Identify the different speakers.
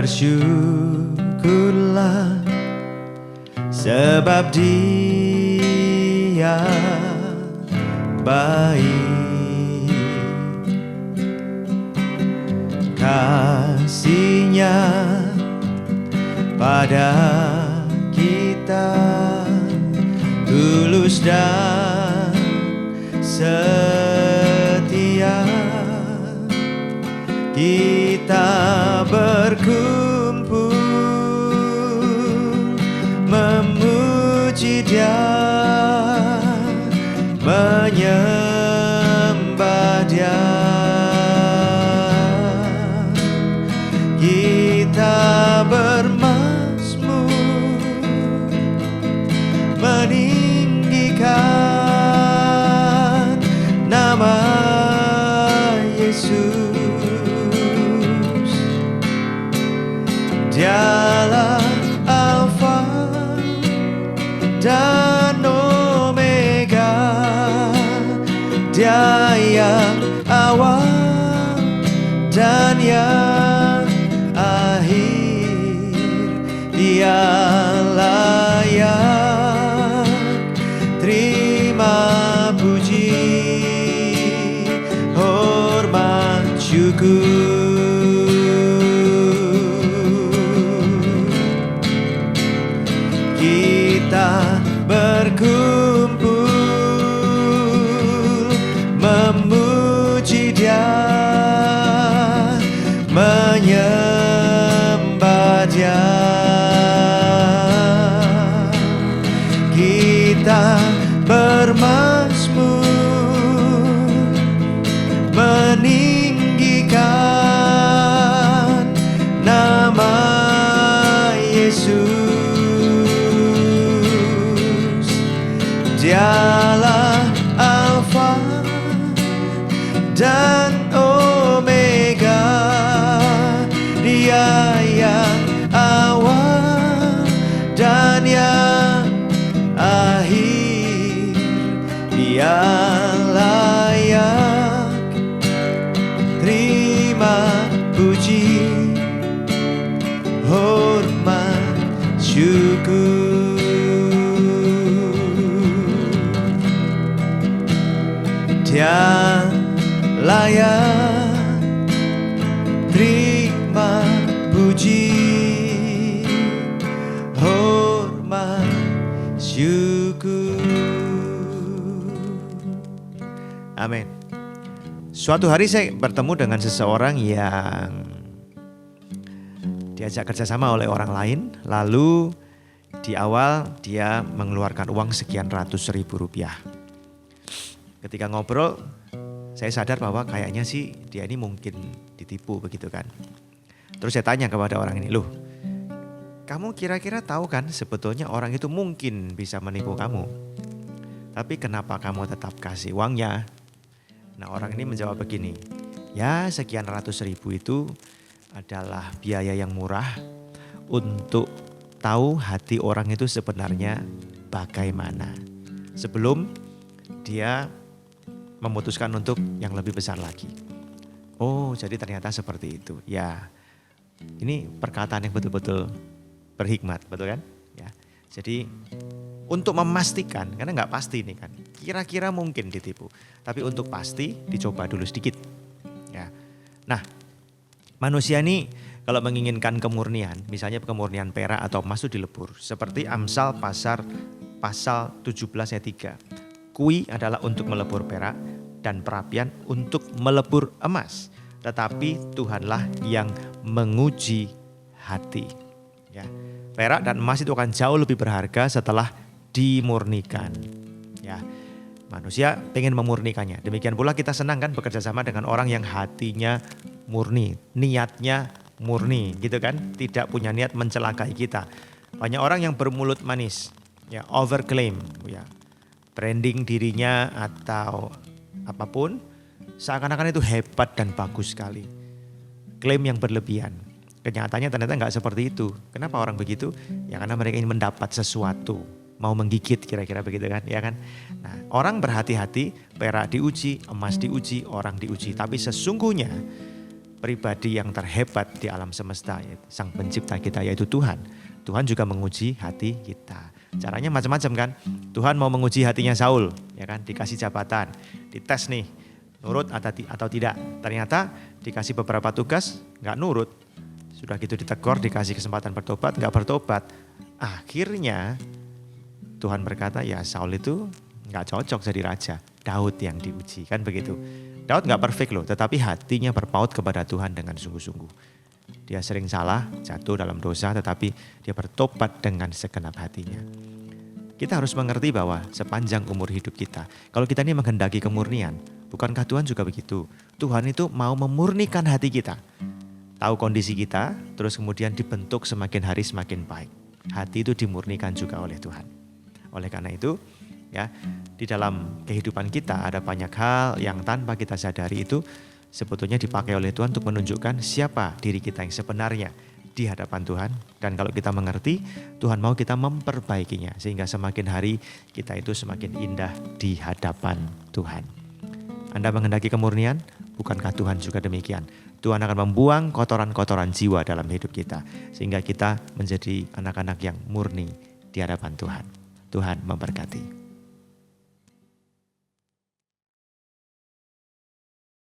Speaker 1: bersyukurlah sebab Dia baik. Kasih-Nya pada kita tulus dan setia. Kita berkumpul memuji Dia, menyembah Dia. Kita bermazmur meninggikan nama Yesus. Dialah Alfa dan Omega, Dia yang awal dan yang akhir. Dia layak terima puji, hormat, syukur. Kita berkumpul memuji Dia, menyembah Dia. Kita bermazmur meninggikan nama Yesus. Dialah Alfa dan Omega, Dia yang awal dan yang akhir. Dia layak terima puji, hormat, syukur. Dia layak terima puji, hormat, syukur. Amin. Suatu hari saya bertemu dengan seseorang yang diajak kerjasama oleh orang lain. Lalu di awal dia mengeluarkan uang sekian ratus ribu rupiah. Ketika ngobrol, saya sadar bahwa kayaknya sih dia ini mungkin ditipu begitu kan. Terus saya tanya kepada orang ini, loh, kamu kira-kira tahu kan sebetulnya orang itu mungkin bisa menipu kamu. Tapi kenapa kamu tetap kasih uangnya? Nah, orang ini menjawab begini, ya sekian ratus ribu itu adalah biaya yang murah untuk tahu hati orang itu sebenarnya bagaimana. Sebelum dia memutuskan untuk yang lebih besar lagi. Oh, jadi ternyata seperti itu. Ya, ini perkataan yang betul-betul berhikmat, betul kan? Ya, jadi untuk memastikan, karena nggak pasti ini kan, kira-kira mungkin ditipu. Tapi untuk pasti dicoba dulu sedikit. Ya, nah manusia ini kalau menginginkan kemurnian, misalnya kemurnian perak atau emas itu dilebur. Seperti Amsal pasal 17 ayat 3. Kui adalah untuk melebur perak dan perapian untuk melebur emas. Tetapi Tuhanlah yang menguji hati. Ya, perak dan emas itu akan jauh lebih berharga setelah dimurnikan. Ya, manusia pengen memurnikannya. Demikian pula kita senang kan bekerja sama dengan orang yang hatinya murni, niatnya murni gitu kan. Tidak punya niat mencelakai kita. Banyak orang yang bermulut manis, ya overclaim, ya branding dirinya atau apapun seakan-akan itu hebat dan bagus sekali. Klaim yang berlebihan. Kenyataannya ternyata nggak seperti itu. Kenapa orang begitu? Ya karena mereka ingin mendapat sesuatu, mau menggigit kira-kira begitu kan, ya kan? Nah, orang berhati-hati, perak diuji, emas diuji, orang diuji. Tapi sesungguhnya pribadi yang terhebat di alam semesta, Sang Pencipta kita yaitu Tuhan. Tuhan juga menguji hati kita. Caranya macam-macam kan. Tuhan mau menguji hatinya Saul, ya kan, dikasih jabatan, dites nih, nurut atau tidak. Ternyata dikasih beberapa tugas, nggak nurut. Sudah gitu ditegur, dikasih kesempatan bertobat, nggak bertobat. Akhirnya Tuhan berkata, ya Saul itu nggak cocok jadi raja. Daud yang diuji, kan begitu. Daud nggak perfect loh, tetapi hatinya berpaut kepada Tuhan dengan sungguh-sungguh. Dia sering salah, jatuh dalam dosa, tetapi dia bertobat dengan segenap hatinya. Kita harus mengerti bahwa sepanjang umur hidup kita, kalau kita ini menghendaki kemurnian, bukankah Tuhan juga begitu? Tuhan itu mau memurnikan hati kita. Tahu kondisi kita, terus kemudian dibentuk semakin hari semakin baik. Hati itu dimurnikan juga oleh Tuhan. Oleh karena itu, ya, di dalam kehidupan kita ada banyak hal yang tanpa kita sadari itu sebetulnya dipakai oleh Tuhan untuk menunjukkan siapa diri kita yang sebenarnya di hadapan Tuhan. Dan kalau kita mengerti, Tuhan mau kita memperbaikinya sehingga semakin hari kita itu semakin indah di hadapan Tuhan. Anda menghendaki kemurnian? Bukankah Tuhan juga demikian? Tuhan akan membuang kotoran-kotoran jiwa dalam hidup kita sehingga kita menjadi anak-anak yang murni di hadapan Tuhan. Tuhan memberkati.